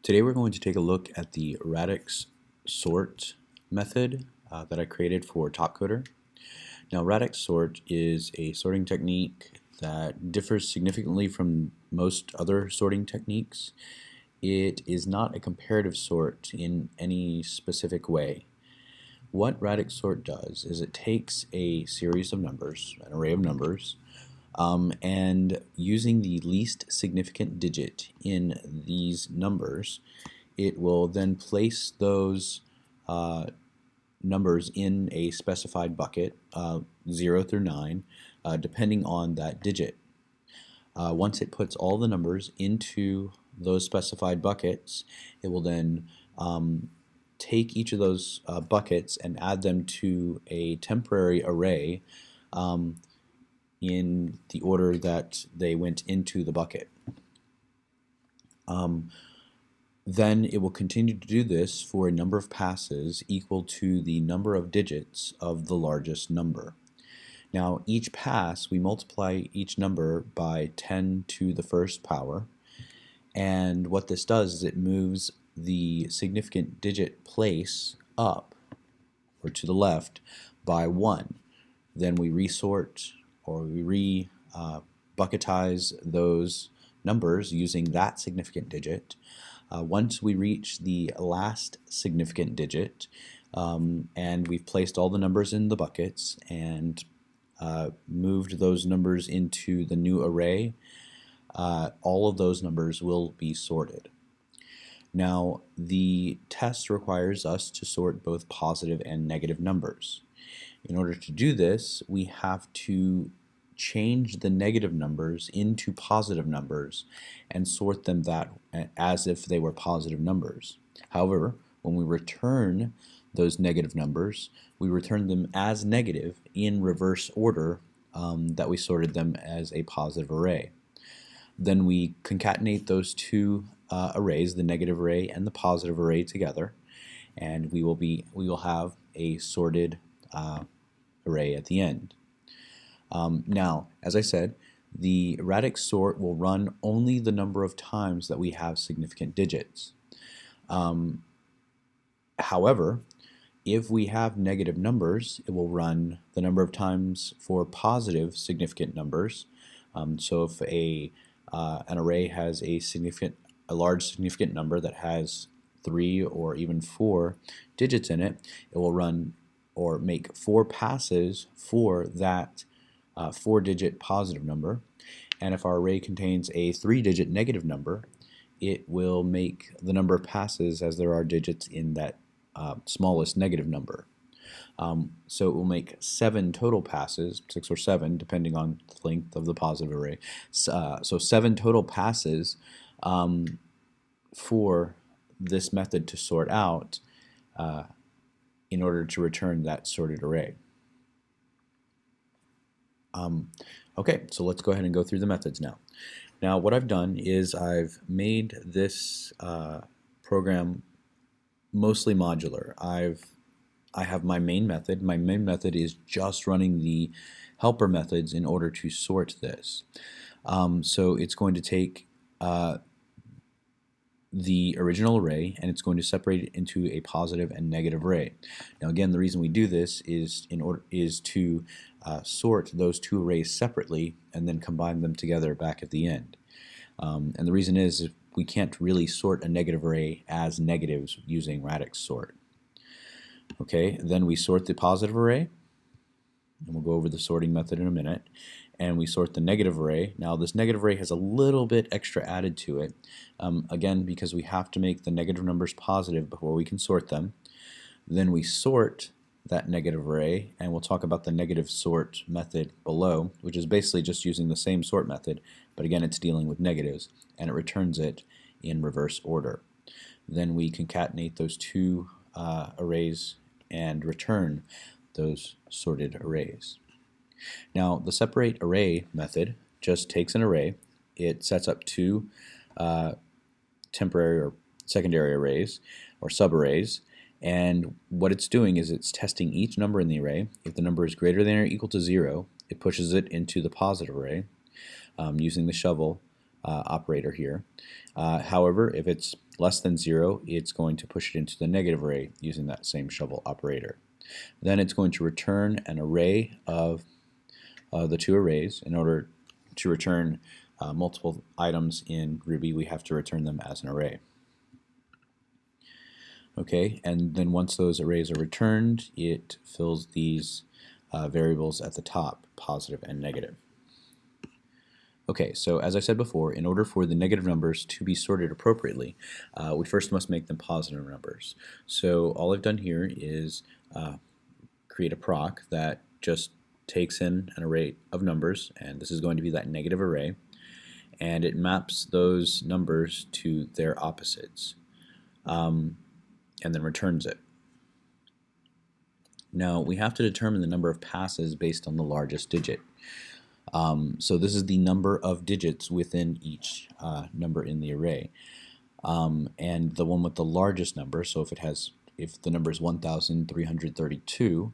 Today we're going to take a look at the Radix sort method that I created for Topcoder. Now Radix sort is a sorting technique that differs significantly from most other sorting techniques. It is not a comparative sort in any specific way. What Radix sort does is it takes a series of numbers, an array of numbers, and using the least significant digit in these numbers, it will then place those numbers in a specified bucket, 0 through 9, depending on that digit. Once it puts all the numbers into those specified buckets, it will then take each of those buckets and add them to a temporary array in the order that they went into the bucket. Then it will continue to do this for a number of passes equal to the number of digits of the largest number. Now each pass, we multiply each number by 10 to the first power, and what this does is it moves the significant digit place up or to the left by 1. Then we resort or we bucketize those numbers using that significant digit. Once we reach the last significant digit, and we've placed all the numbers in the buckets and moved those numbers into the new array, all of those numbers will be sorted. Now, the test requires us to sort both positive and negative numbers. In order to do this, we have to change the negative numbers into positive numbers and sort them as if they were positive numbers. However, when we return those negative numbers, we return them as negative in reverse order that we sorted them as a positive array. Then we concatenate those two arrays, the negative array and the positive array, together, and we will have a sorted array at the end. Now, as I said, the Radix sort will run only the number of times that we have significant digits. However, if we have negative numbers, it will run the number of times for positive significant numbers. So if an array has a large significant number that has 3 or even 4 digits in it, it will run or make 4 passes for that 4-digit positive number. And if our array contains a 3-digit negative number, it will make the number of passes as there are digits in that smallest negative number. So it will make 7 total passes, 6 or 7, depending on the length of the positive array. So 7 total passes for this method to sort out in order to return that sorted array. Okay, so let's go ahead and go through the methods now. Now what I've done is I've made this program mostly modular. I have my main method. My main method is just running the helper methods in order to sort this. So it's going to take the original array and it's going to separate it into a positive and negative array. Now again, the reason we do this is to sort those two arrays separately and then combine them together back at the end. And the reason is we can't really sort a negative array as negatives using Radix sort. Okay, then we sort the positive array, and we'll go over the sorting method in a minute, and we sort the negative array. Now this negative array has a little bit extra added to it, again because we have to make the negative numbers positive before we can sort them. Then we sort that negative array, and we'll talk about the negative sort method below, which is basically just using the same sort method, but again it's dealing with negatives, and it returns it in reverse order. Then we concatenate those two arrays and return those sorted arrays. Now the separate array method just takes an array, it sets up two temporary or secondary arrays or subarrays, and what it's doing is it's testing each number in the array. If the number is greater than or equal to 0, it pushes it into the positive array using the shovel operator here. However, if it's less than 0, it's going to push it into the negative array using that same shovel operator. Then it's going to return an array of the two arrays. In order to return multiple items in Ruby, we have to return them as an array. Okay, and then once those arrays are returned, it fills these variables at the top, positive and negative. Okay, so as I said before, in order for the negative numbers to be sorted appropriately, we first must make them positive numbers. So all I've done here is create a proc that just takes in an array of numbers, and this is going to be that negative array, and it maps those numbers to their opposites, and then returns it. Now we have to determine the number of passes based on the largest digit. So this is the number of digits within each number in the array, and the one with the largest number. So if the number is 1,332,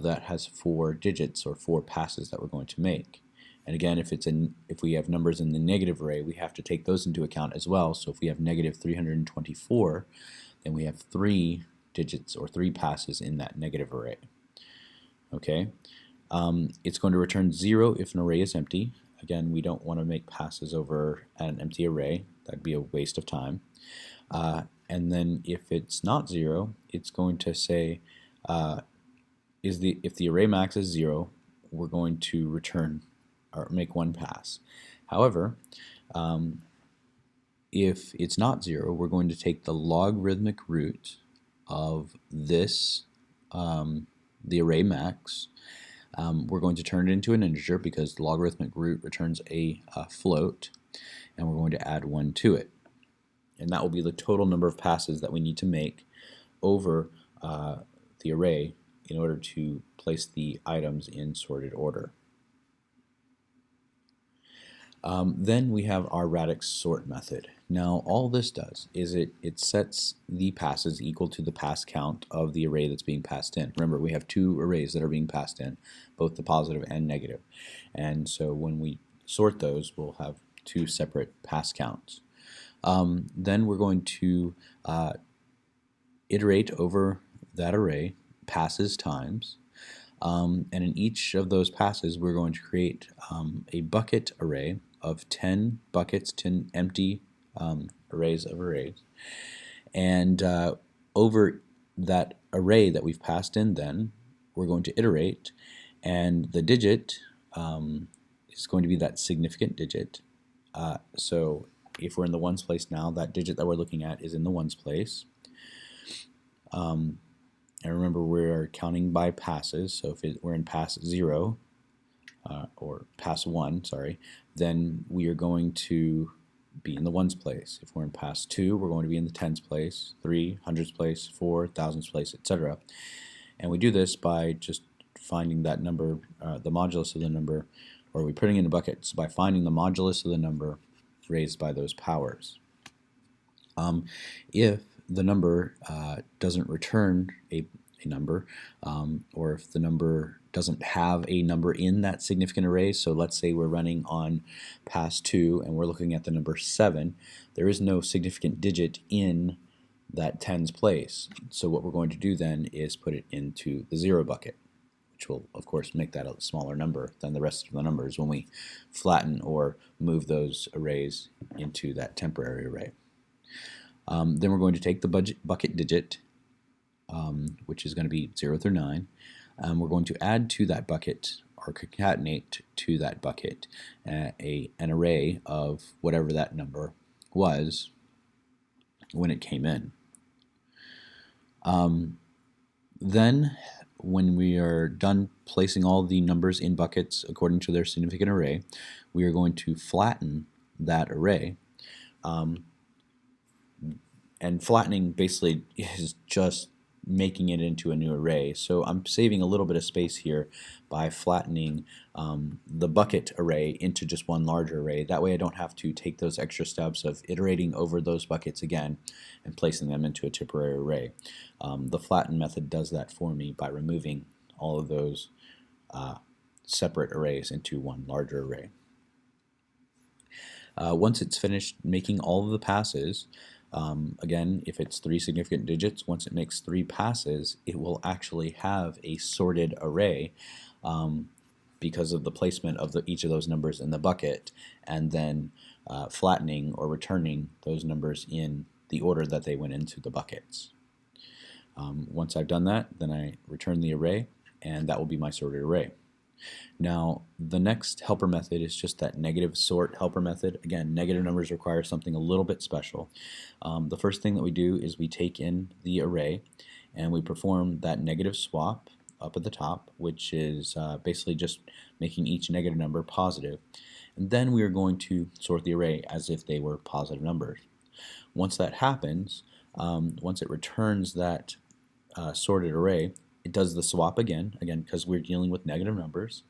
that has 4 digits or 4 passes that we're going to make. And again, if we have numbers in the negative array, we have to take those into account as well. So if we have negative 324, then we have 3 digits or 3 passes in that negative array. Okay. It's going to return 0 if an array is empty. Again, we don't want to make passes over an empty array. That'd be a waste of time. And then if it's not 0, it's going to say if the array max is 0, we're going to return or make 1 pass. However, if it's not 0, we're going to take the logarithmic root of this, the array max. We're going to turn it into an integer because the logarithmic root returns a float, and we're going to add 1 to it. And that will be the total number of passes that we need to make over the array in order to place the items in sorted order. Then we have our Radix sort method. Now all this does is it sets the passes equal to the pass count of the array that's being passed in. Remember, we have 2 arrays that are being passed in, both the positive and negative. And so when we sort those, we'll have 2 separate pass counts. Then we're going to iterate over that array passes times. And in each of those passes, we're going to create a bucket array of 10 buckets, 10 empty arrays of arrays. And over that array that we've passed in, then we're going to iterate, and the digit is going to be that significant digit. So if we're in the ones place now, that digit that we're looking at is in the ones place. And remember, we're counting by passes, so if we're in pass 0, or pass 1, sorry, then we are going to be in the ones place. If we're in pass 2, we're going to be in the tens place, 3, hundreds place, 4, thousands place, etc. And we do this by just finding that number, the modulus of the number, or we putting in a bucket, so by finding the modulus of the number raised by those powers. If the number doesn't return a number, or if the number doesn't have a number in that significant array, so let's say we're running on pass 2 and we're looking at the number 7, there is no significant digit in that tens place. So what we're going to do then is put it into the 0 bucket, which will of course make that a smaller number than the rest of the numbers when we flatten or move those arrays into that temporary array. Then we're going to take the bucket digit, which is going to be 0 through 9. We're going to add to that bucket, or concatenate to that bucket, an array of whatever that number was when it came in. Then, when we are done placing all the numbers in buckets according to their significant array, we are going to flatten that array. And flattening basically is just making it into a new array. So I'm saving a little bit of space here by flattening the bucket array into just one larger array. That way I don't have to take those extra steps of iterating over those buckets again and placing them into a temporary array. The flatten method does that for me by removing all of those separate arrays into one larger array. Once it's finished making all of the passes, again, if it's 3 significant digits, once it makes 3 passes, it will actually have a sorted array because of the placement of each of those numbers in the bucket, and then flattening or returning those numbers in the order that they went into the buckets. Once I've done that, then I return the array, and that will be my sorted array. Now, the next helper method is just that negative sort helper method. Again, negative numbers require something a little bit special. The first thing that we do is we take in the array and we perform that negative swap up at the top, which is basically just making each negative number positive. And then we are going to sort the array as if they were positive numbers. Once that happens, once it returns that sorted array, it does the swap again because we're dealing with negative numbers,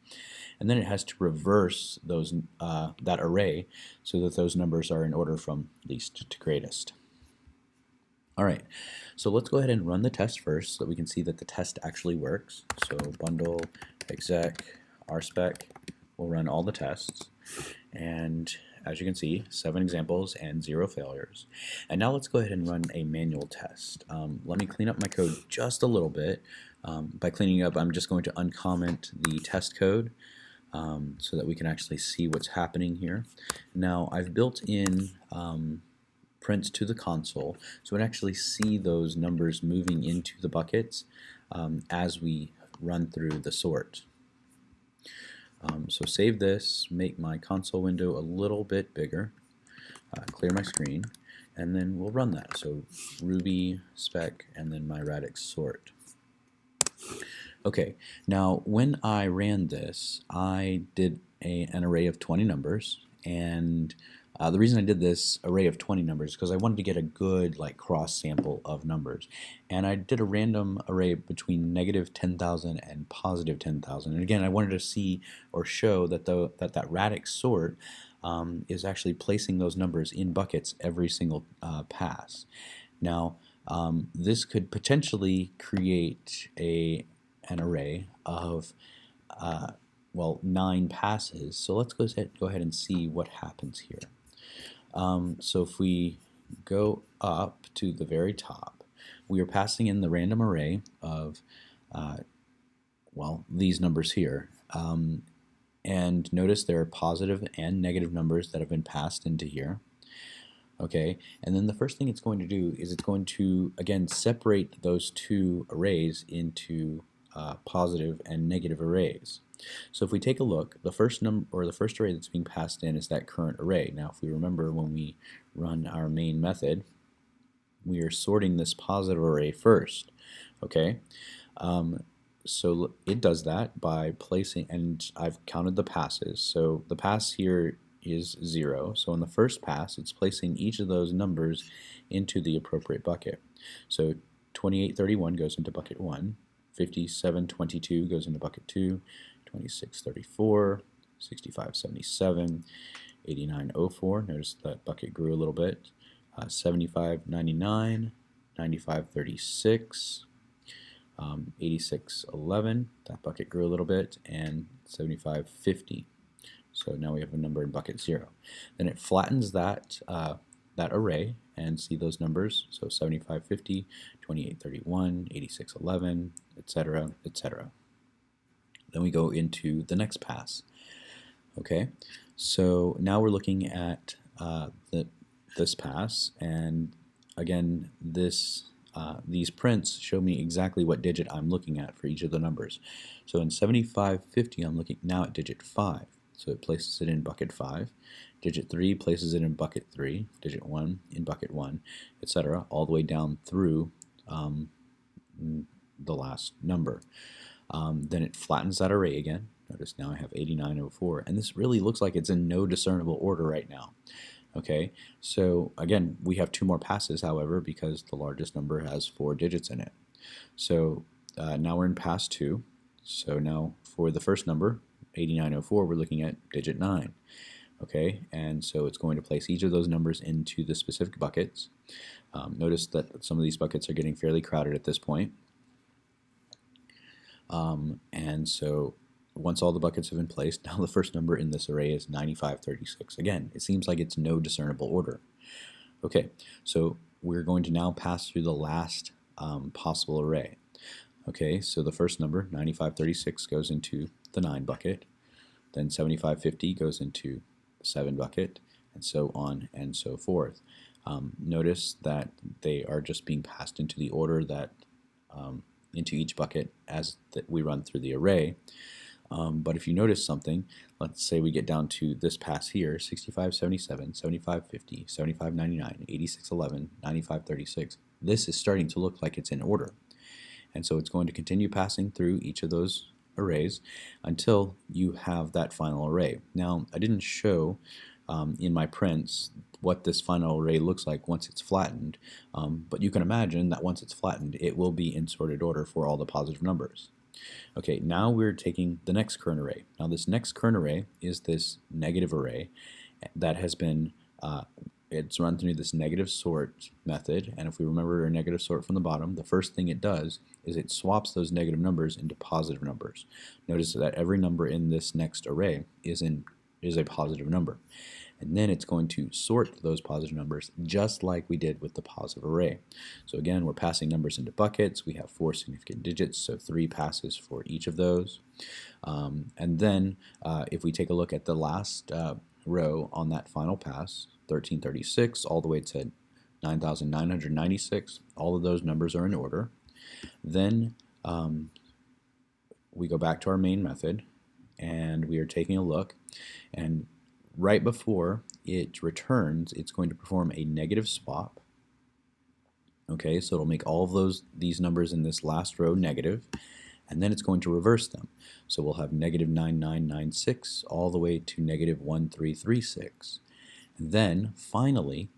and then it has to reverse those that array so that those numbers are in order from least to greatest. All right, so let's go ahead and run the test first so that we can see that the test actually works. So bundle exec rspec will run all the tests, and as you can see, 7 examples and 0 failures. And now let's go ahead and run a manual test. Let me clean up my code just a little bit. By cleaning up, I'm just going to uncomment the test code so that we can actually see what's happening here. Now, I've built in prints to the console, so we can actually see those numbers moving into the buckets as we run through the sort. So save this, make my console window a little bit bigger, clear my screen, and then we'll run that. So Ruby spec and then my Radix sort. Okay, now when I ran this, I did an array of 20 numbers, and the reason I did this array of 20 numbers is because I wanted to get a good cross sample of numbers, and I did a random array between negative 10,000 and positive 10,000. And again, I wanted to see or show that that Radix sort is actually placing those numbers in buckets every single pass. Now, this could potentially create an array of 9 passes. So let's go ahead and see what happens here. So if we go up to the very top, we are passing in the random array of these numbers here. And notice there are positive and negative numbers that have been passed into here. Okay, and then the first thing it's going to do is it's going to, again, separate those 2 arrays into positive and negative arrays. So if we take a look, the first array that's being passed in is that current array. Now, if we remember when we run our main method, we are sorting this positive array first. Okay, so it does that by placing, and I've counted the passes. So the pass here is 0. So in the first pass, it's placing each of those numbers into the appropriate bucket. So 2831 goes into bucket 1, 5722 goes into bucket 2, 2634, 6577, 8904. Notice that bucket grew a little bit. 7599, 9536, 8611. That bucket grew a little bit, and 7550. So now we have a number in bucket 0. Then it flattens that array and see those numbers. So 7550, 2831, 8611, etc., etc. Then we go into the next pass. Okay, so now we're looking at this pass, and again, these prints show me exactly what digit I'm looking at for each of the numbers. So in 7550, I'm looking now at digit 5. So it places it in bucket 5. Digit 3 places it in bucket 3. Digit 1 in bucket 1, etc., all the way down through the last number. Then it flattens that array again. Notice now I have 8904, and this really looks like it's in no discernible order right now. Okay, so again, we have 2 more passes, however, because the largest number has 4 digits in it. So now we're in pass 2. So now for the first number, 8904, we're looking at digit 9. Okay, and so it's going to place each of those numbers into the specific buckets. Notice that some of these buckets are getting fairly crowded at this point. And so once all the buckets have been placed, now the first number in this array is 9536. Again, it seems like it's no discernible order. Okay, so we're going to now pass through the last possible array. Okay, so the first number, 9536, goes into the 9 bucket, then 7550 goes into the 7 bucket, and so on and so forth. Notice that they are just being passed into the order that into each bucket as we run through the array. But if you notice something, let's say we get down to this pass here, 6577, 7550, 7599, 8611, 9536. This is starting to look like it's in order. And so it's going to continue passing through each of those arrays until you have that final array. Now, I didn't show in my prints what this final array looks like once it's flattened, but you can imagine that once it's flattened, it will be in sorted order for all the positive numbers. Okay, now we're taking the next current array. Now this next current array is this negative array that has been, it's run through this negative sort method, and if we remember our negative sort from the bottom, the first thing it does is it swaps those negative numbers into positive numbers. Notice that every number in this next array is a positive number. And then it's going to sort those positive numbers just like we did with the positive array. So again, we're passing numbers into buckets. We have 4 significant digits, so 3 passes for each of those. And then if we take a look at the last row on that final pass, 1336 all the way to 9996, all of those numbers are in order. Then we go back to our main method, and we are taking a look, and right before it returns, it's going to perform a negative swap. Okay, so it'll make all of these numbers in this last row negative, and then it's going to reverse them. So we'll have negative 9996 all the way to negative 1336. And then finally,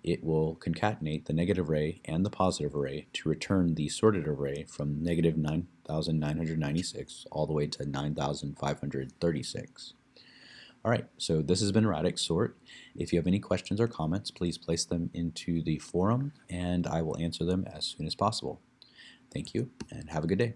it will concatenate the negative array and the positive array to return the sorted array from negative 9996 all the way to 9536. Alright, so this has been Radix Sort. If you have any questions or comments, please place them into the forum and I will answer them as soon as possible. Thank you and have a good day.